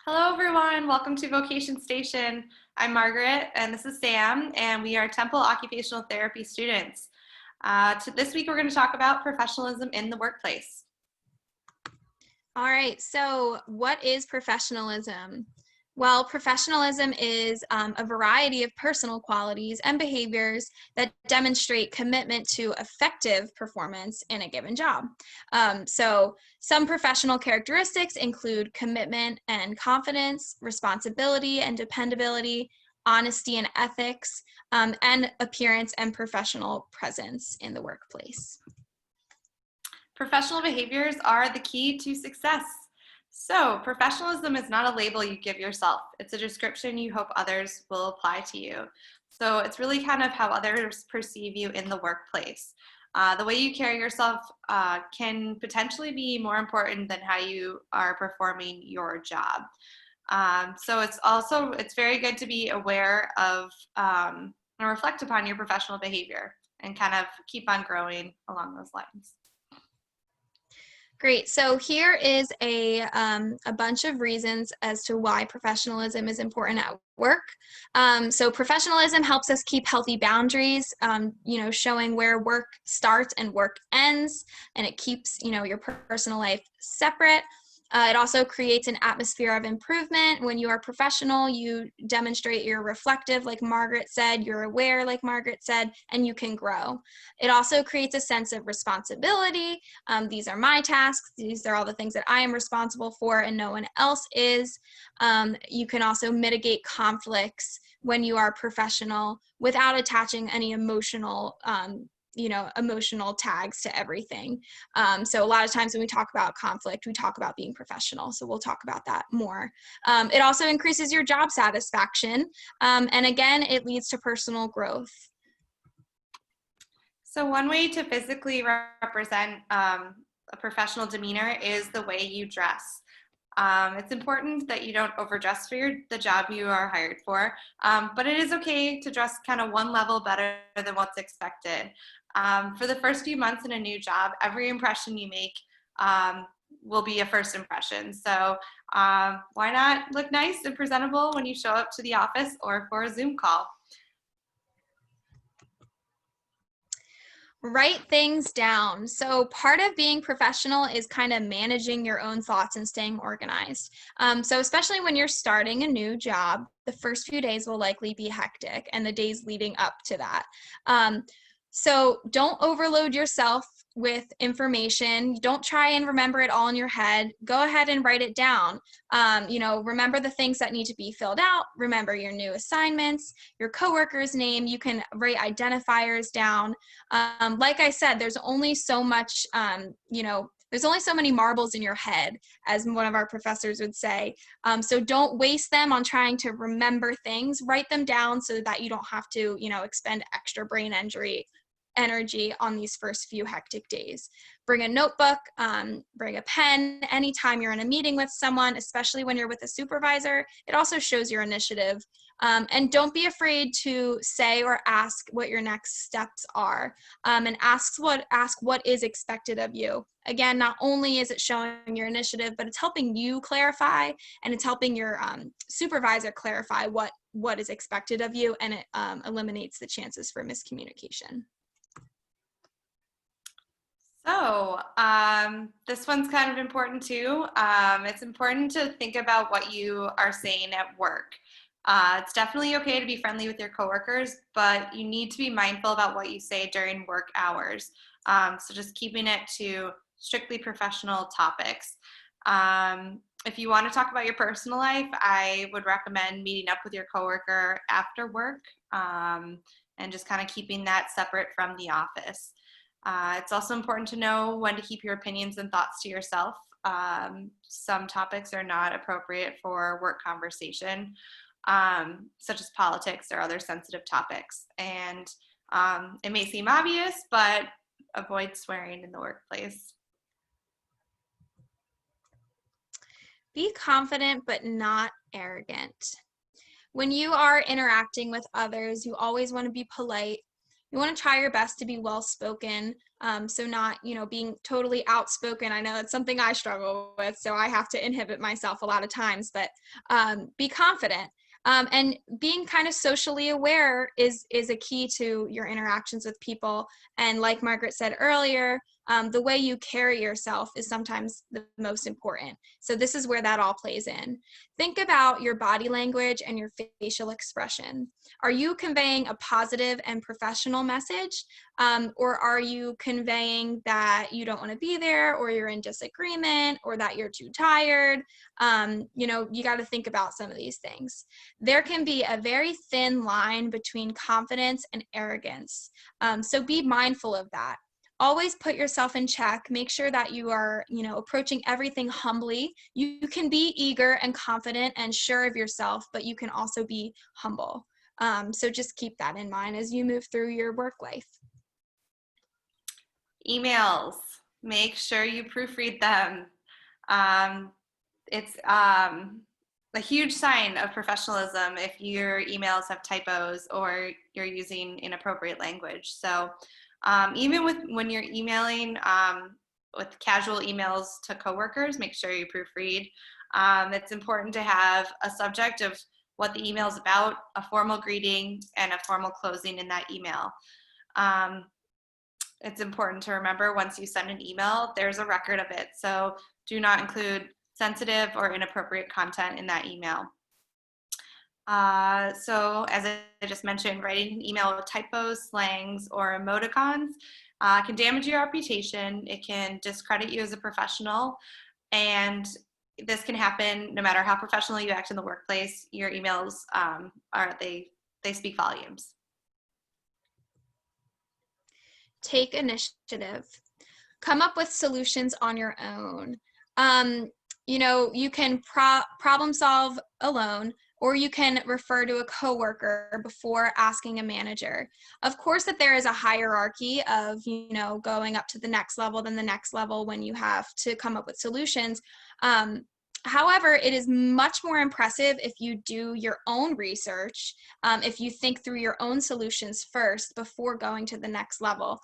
Hello everyone, welcome to Vocation Station. I'm Margaret and this is Sam, and we are Temple Occupational Therapy students. This week we're going to talk about professionalism in the workplace. All right, so what is professionalism? Well, professionalism is a variety of personal qualities and behaviors that demonstrate commitment to effective performance in a given job. So some professional characteristics include commitment and confidence, responsibility and dependability, honesty and ethics, and appearance and professional presence in the workplace. Professional behaviors are the key to success. So, professionalism is not a label you give yourself. It's a description you hope others will apply to you. So, it's really kind of how others perceive you in the workplace. The way you carry yourself can potentially be more important than how you are performing your job. So, it's very good to be aware of and reflect upon your professional behavior and kind of keep on growing along those lines. Great. So here is a bunch of reasons as to why professionalism is important at work. So professionalism helps us keep healthy boundaries, showing where work starts and work ends, and it keeps, your personal life separate. It also creates an atmosphere of improvement. When you are professional, you demonstrate you're reflective, like Margaret said, you're aware, like Margaret said, and you can grow. It also creates a sense of responsibility. These are my tasks. These are all the things that I am responsible for and no one else is. You can also mitigate conflicts when you are professional without attaching any emotional emotional tags to everything. So a lot of times when we talk about conflict, we talk about being professional. So we'll talk about that more. It also increases your job satisfaction. And again, it leads to personal growth. So one way to physically represent a professional demeanor is the way you dress. It's important that you don't overdress for the job you are hired for, but it is okay to dress kind of one level better than what's expected. For the first few months in a new job, every impression you make will be a first impression. So why not look nice and presentable when you show up to the office or for a Zoom call? Write things down. So part of being professional is kind of managing your own thoughts and staying organized. So especially when you're starting a new job, the first few days will likely be hectic and the days leading up to that. So don't overload yourself with information. Don't try and remember it all in your head. Go ahead and write it down. Remember the things that need to be filled out. Remember your new assignments, your coworker's name. You can write identifiers down. Like I said, there's only so much, there's only so many marbles in your head, as one of our professors would say. So don't waste them on trying to remember things. Write them down so that you don't have to, expend extra brain energy on these first few hectic days. Bring a notebook, bring a pen anytime you're in a meeting with someone, especially when you're with a supervisor. It also shows your initiative. And don't be afraid to say or ask what your next steps are, and ask what is expected of you. Again, not only is it showing your initiative, but it's helping you clarify, and it's helping your supervisor clarify what is expected of you, and it eliminates the chances for miscommunication. So this one's kind of important too. It's important to think about what you are saying at work. It's definitely okay to be friendly with your coworkers, but you need to be mindful about what you say during work hours. So just keeping it to strictly professional topics. If you want to talk about your personal life, I would recommend meeting up with your coworker after work, and just kind of keeping that separate from the office. It's also important to know when to keep your opinions and thoughts to yourself. Some topics are not appropriate for work conversation, such as politics or other sensitive topics. And it may seem obvious, but avoid swearing in the workplace. Be confident, but not arrogant. When you are interacting with others, you always want to be polite. You want to try your best to be well-spoken. So not, being totally outspoken. I know that's something I struggle with, so I have to inhibit myself a lot of times, but be confident. And being kind of socially aware is a key to your interactions with people. And like Margaret said earlier, the way you carry yourself is sometimes the most important. So this is where that all plays in. Think about your body language and your facial expression. Are you conveying a positive and professional message? Or are you conveying that you don't want to be there, or you're in disagreement, or that you're too tired? You got to think about some of these things. There can be a very thin line between confidence and arrogance. So be mindful of that. Always put yourself in check. Make sure that you are, approaching everything humbly. You can be eager and confident and sure of yourself, but you can also be humble. So just keep that in mind as you move through your work life. Emails, make sure you proofread them. It's a huge sign of professionalism if your emails have typos or you're using inappropriate language. So even when you're emailing with casual emails to coworkers, make sure you proofread. It's important to have a subject of what the email is about, a formal greeting, and a formal closing in that email. It's important to remember once you send an email, there's a record of it. So do not include sensitive or inappropriate content in that email. So as I just mentioned, writing an email with typos, slangs, or emoticons can damage your reputation. It can discredit you as a professional, and this can happen no matter how professional you act in the workplace. Your emails they speak volumes. Take initiative. Come up with solutions on your own. You can problem solve alone, or you can refer to a coworker before asking a manager. Of course that there is a hierarchy of, going up to the next level, then the next level when you have to come up with solutions. However, it is much more impressive if you do your own research, if you think through your own solutions first before going to the next level.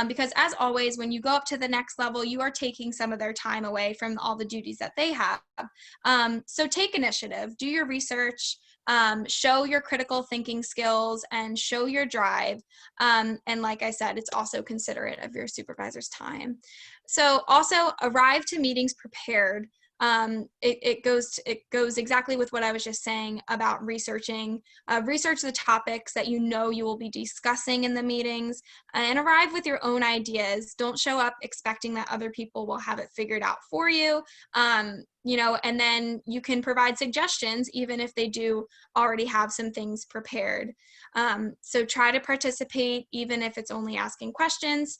Because as always, when you go up to the next level, you are taking some of their time away from all the duties that they have. So take initiative, do your research, show your critical thinking skills, and show your drive. And like I said, it's also considerate of your supervisor's time. So also arrive to meetings prepared. It goes exactly with what I was just saying about researching. Research the topics that you will be discussing in the meetings, and arrive with your own ideas. Don't show up expecting that other people will have it figured out for you. And then you can provide suggestions even if they do already have some things prepared. So try to participate even if it's only asking questions.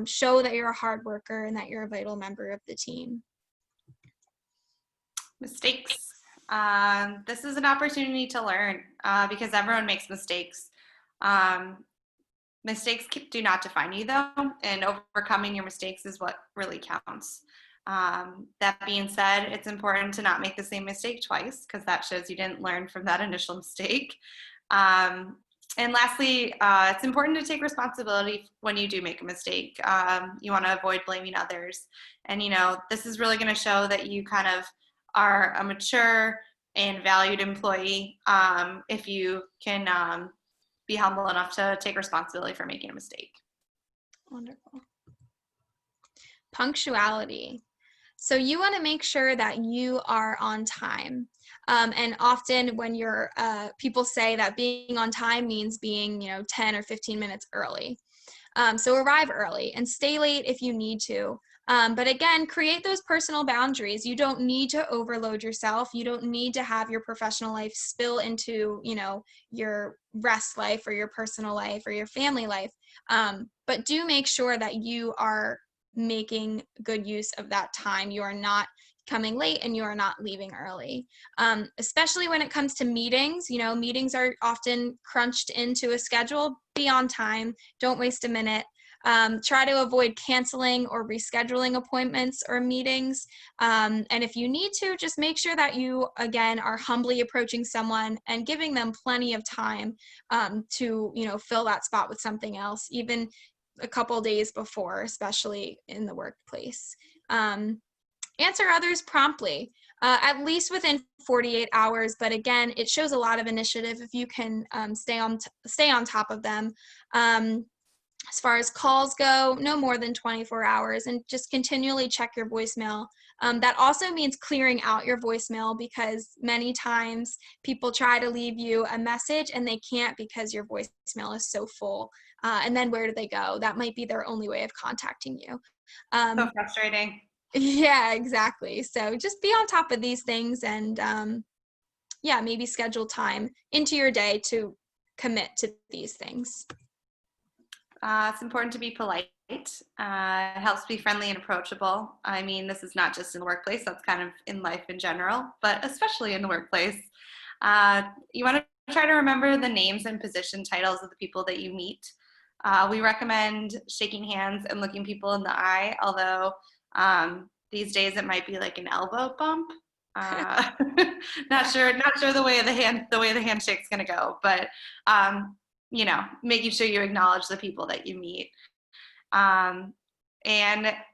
Show that you're a hard worker and that you're a vital member of the team. Mistakes. This is an opportunity to learn because everyone makes mistakes. Mistakes do not define you though, and overcoming your mistakes is what really counts. That being said, it's important to not make the same mistake twice because that shows you didn't learn from that initial mistake. And lastly, it's important to take responsibility when you do make a mistake. You want to avoid blaming others. And, this is really going to show that you kind of are a mature and valued employee if you can be humble enough to take responsibility for making a mistake. Wonderful. Punctuality. So you want to make sure that you are on time. And often when people say that being on time means being, 10 or 15 minutes early. So arrive early and stay late if you need to. But again, create those personal boundaries. You don't need to overload yourself. You don't need to have your professional life spill into, your rest life or your personal life or your family life. But do make sure that you are making good use of that time. You are not coming late and you are not leaving early. Especially when it comes to meetings, meetings are often crunched into a schedule. Be on time. Don't waste a minute. Try to avoid canceling or rescheduling appointments or meetings. And if you need to, just make sure that you, again, are humbly approaching someone and giving them plenty of time to, fill that spot with something else, even a couple days before, especially in the workplace. Answer others promptly, at least within 48 hours. But again, it shows a lot of initiative if you can stay on top of them. As far as calls go, no more than 24 hours, and just continually check your voicemail. That also means clearing out your voicemail, because many times people try to leave you a message and they can't because your voicemail is so full. And then where do they go? That might be their only way of contacting you. So frustrating. Yeah, exactly. So just be on top of these things, and maybe schedule time into your day to commit to these things. It's important to be polite. It helps be friendly and approachable. I mean, this is not just in the workplace, that's kind of in life in general, but especially in the workplace. You want to try to remember the names and position titles of the people that you meet. We recommend shaking hands and looking people in the eye, although these days it might be like an elbow bump. Not sure the way the handshake's gonna go, but making sure you acknowledge the people that you meet. And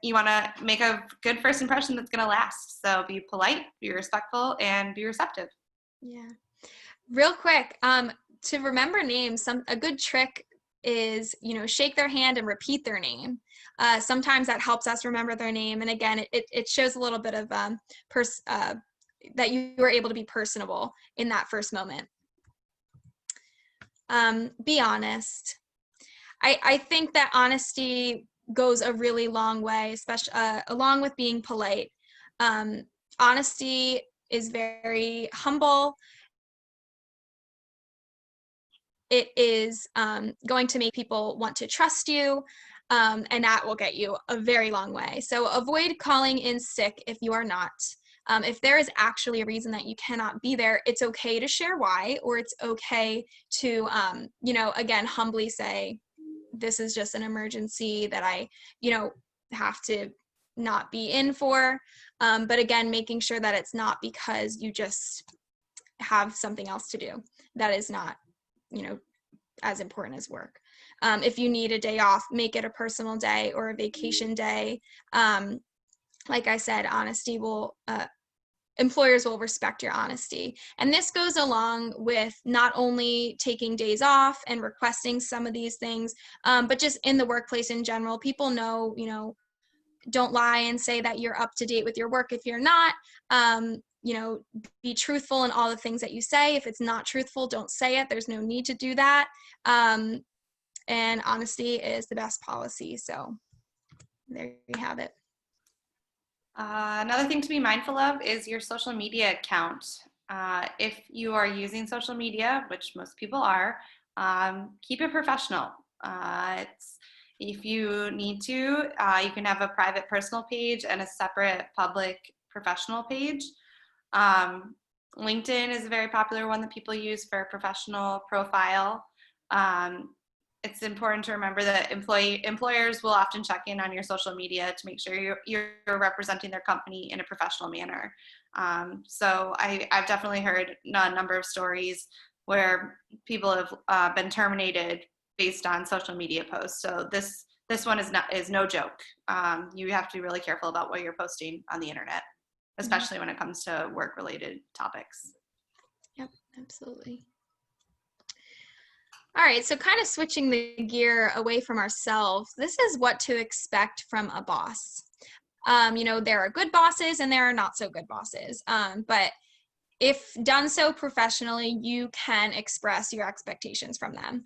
you want to make a good first impression that's going to last. So be polite, be respectful, and be receptive. Yeah. Real quick, to remember names, a good trick is, shake their hand and repeat their name. Sometimes that helps us remember their name. And again, it shows a little bit of that you were able to be personable in that first moment. Be honest. I think that honesty goes a really long way, especially along with being polite. Honesty is very humble. It is going to make people want to trust you, and that will get you a very long way. So avoid calling in sick if you are not. If there is actually a reason that you cannot be there, it's okay to share why, or it's okay to, again, humbly say, this is just an emergency that I, have to not be in for. But again, making sure that it's not because you just have something else to do that is not, as important as work. If you need a day off, make it a personal day or a vacation day. Like I said, honesty employers will respect your honesty. And this goes along with not only taking days off and requesting some of these things, but just in the workplace in general. People know, don't lie and say that you're up to date with your work if you're not. Be truthful in all the things that you say. If it's not truthful, don't say it. There's no need to do that. And honesty is the best policy. So there you have it. Another thing to be mindful of is your social media account. If you are using social media, which most people are, keep it professional. If you need to, you can have a private personal page and a separate public professional page. LinkedIn is a very popular one that people use for a professional profile. It's important to remember that employers will often check in on your social media to make sure you're representing their company in a professional manner. So I've definitely heard a number of stories where people have been terminated based on social media posts. So this one is no joke. You have to be really careful about what you're posting on the internet, especially when it comes to work-related topics. Yep, absolutely. All right, so kind of switching the gear away from ourselves, this is what to expect from a boss. There are good bosses and there are not so good bosses, but if done so professionally, you can express your expectations from them.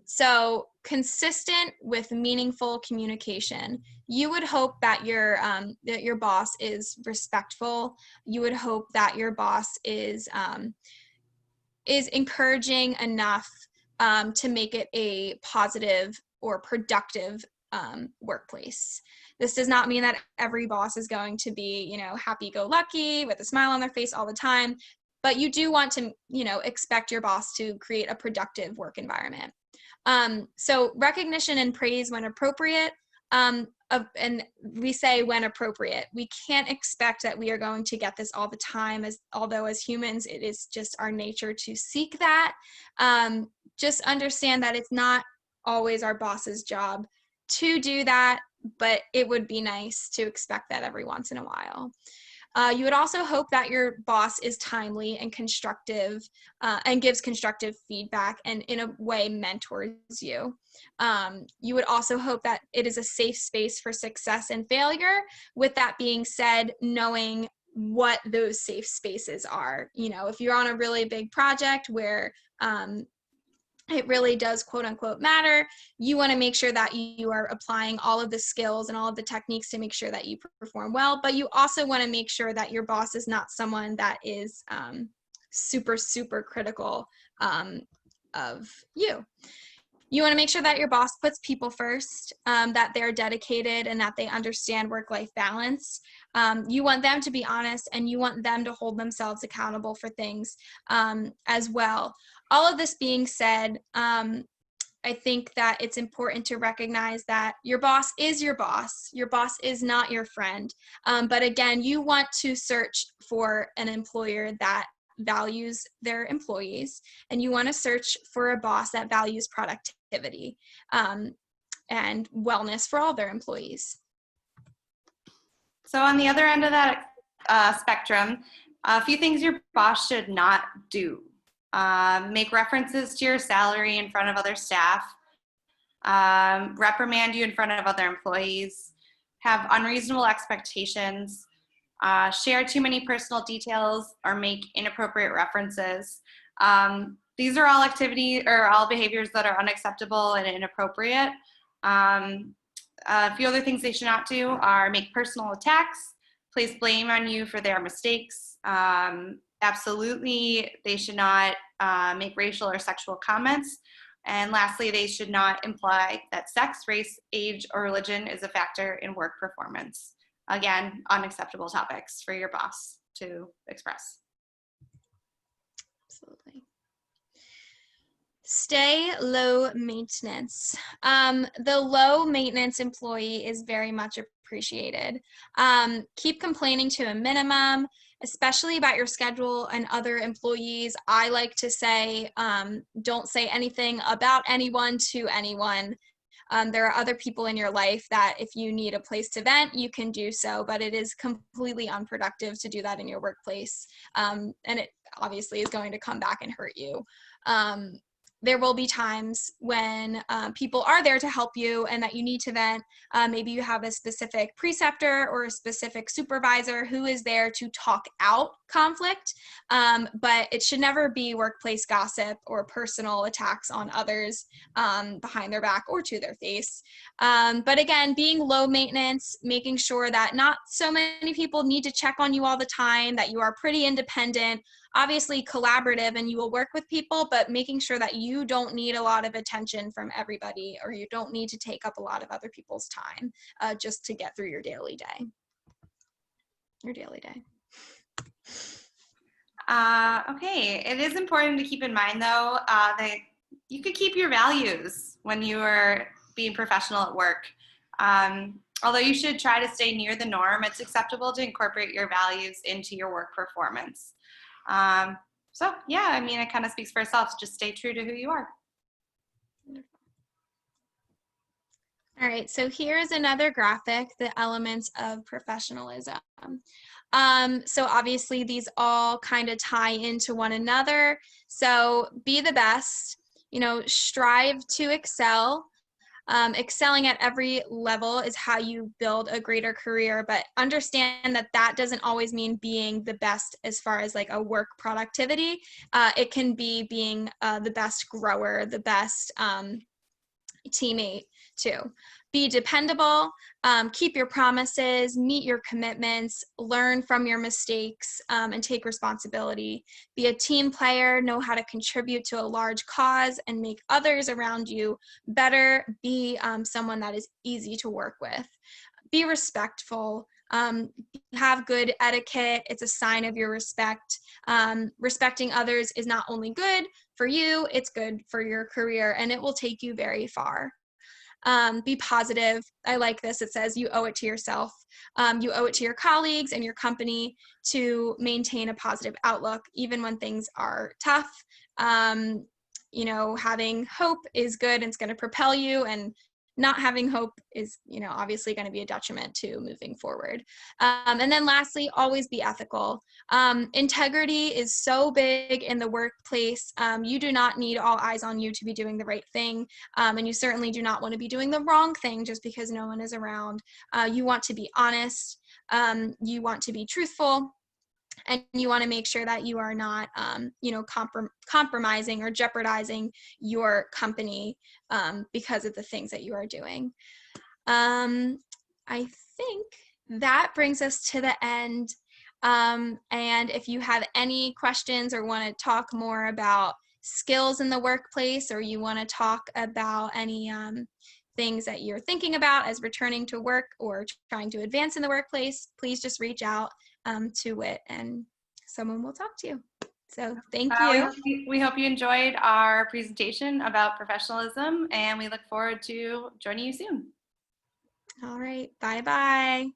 So consistent with meaningful communication. You would hope that your boss is respectful. You would hope that your boss is encouraging enough to make it a positive or productive workplace. This does not mean that every boss is going to be, happy-go-lucky with a smile on their face all the time, but you do want to, expect your boss to create a productive work environment. So recognition and praise when appropriate, and we say when appropriate. We can't expect that we are going to get this all the time, although as humans, it is just our nature to seek that. Just understand that it's not always our boss's job to do that, but it would be nice to expect that every once in a while. You would also hope that your boss is timely and constructive and gives constructive feedback and in a way mentors you. You would also hope that it is a safe space for success and failure. With that being said, knowing what those safe spaces are. You know, if you're on a really big project where it really does quote unquote matter, you want to make sure that you are applying all of the skills and all of the techniques to make sure that you perform well, but you also want to make sure that your boss is not someone that is super critical of you. You want to make sure that your boss puts people first, that they're dedicated and that they understand work-life balance. You want them to be honest, and you want them to hold themselves accountable for things as well. All of this being said, I think that it's important to recognize that your boss is your boss. Your boss is not your friend. But again, you want to search for an employer that values their employees, and you want to search for a boss that values productivity and wellness for all their employees. So on the other end of that spectrum, a few things your boss should not do. Make references to your salary in front of other staff, reprimand you in front of other employees, have unreasonable expectations, share too many personal details, or make inappropriate references. These are all activities or all behaviors that are unacceptable and inappropriate. A few other things they should not do are make personal attacks, place blame on you for their mistakes. Absolutely, they should not make racial or sexual comments. And lastly, they should not imply that sex, race, age, or religion is a factor in work performance. Again, unacceptable topics for your boss to express. Absolutely. Stay low maintenance. The low maintenance employee is very much appreciated. Keep complaining to a minimum, especially about your schedule and other employees. I like to say, don't say anything about anyone to anyone. There are other people in your life that if you need a place to vent, you can do so, but it is completely unproductive to do that in your workplace. And it obviously is going to come back and hurt you. There will be times when people are there to help you and that you need to vent. Maybe you have a specific preceptor or a specific supervisor who is there to talk out conflict, but it should never be workplace gossip or personal attacks on others behind their back or to their face. But again, being low maintenance, making sure that not so many people need to check on you all the time, that you are pretty independent, obviously collaborative, and you will work with people, but making sure that you don't need a lot of attention from everybody, or you don't need to take up a lot of other people's time just to get through your daily day. Okay, it is important to keep in mind though that you could keep your values when you are being professional at work. Although you should try to stay near the norm, it's acceptable to incorporate your values into your work performance. So yeah, I mean, it kind of speaks for itself. Just stay true to who you are. All right, so here's another graphic, the elements of professionalism. So obviously these all kind of tie into one another. So be the best, strive to excel. Excelling at every level is how you build a greater career, but understand that that doesn't always mean being the best as far as like a work productivity. It can be being the best grower, the best teammate too. Be dependable, keep your promises, meet your commitments, learn from your mistakes, and take responsibility. Be a team player, know how to contribute to a large cause and make others around you better. Be someone that is easy to work with. Be respectful. Have good etiquette. It's a sign of your respect. Respecting others is not only good, for you, it's good for your career, and it will take you very far. Be positive. I like this. It says you owe it to yourself. You owe it to your colleagues and your company to maintain a positive outlook, even when things are tough. Having hope is good and it's going to propel you, and not having hope is, obviously going to be a detriment to moving forward. And then lastly, always be ethical. Integrity is so big in the workplace. You do not need all eyes on you to be doing the right thing. And you certainly do not want to be doing the wrong thing just because no one is around. You want to be honest. You want to be truthful. And you want to make sure that you are not, compromising or jeopardizing your company because of the things that you are doing. I think that brings us to the end. And if you have any questions or want to talk more about skills in the workplace, or you want to talk about any things that you're thinking about as returning to work or trying to advance in the workplace, please just reach out to WIT and someone will talk to you. So thank you. We hope you enjoyed our presentation about professionalism, and we look forward to joining you soon. All right. Bye-bye.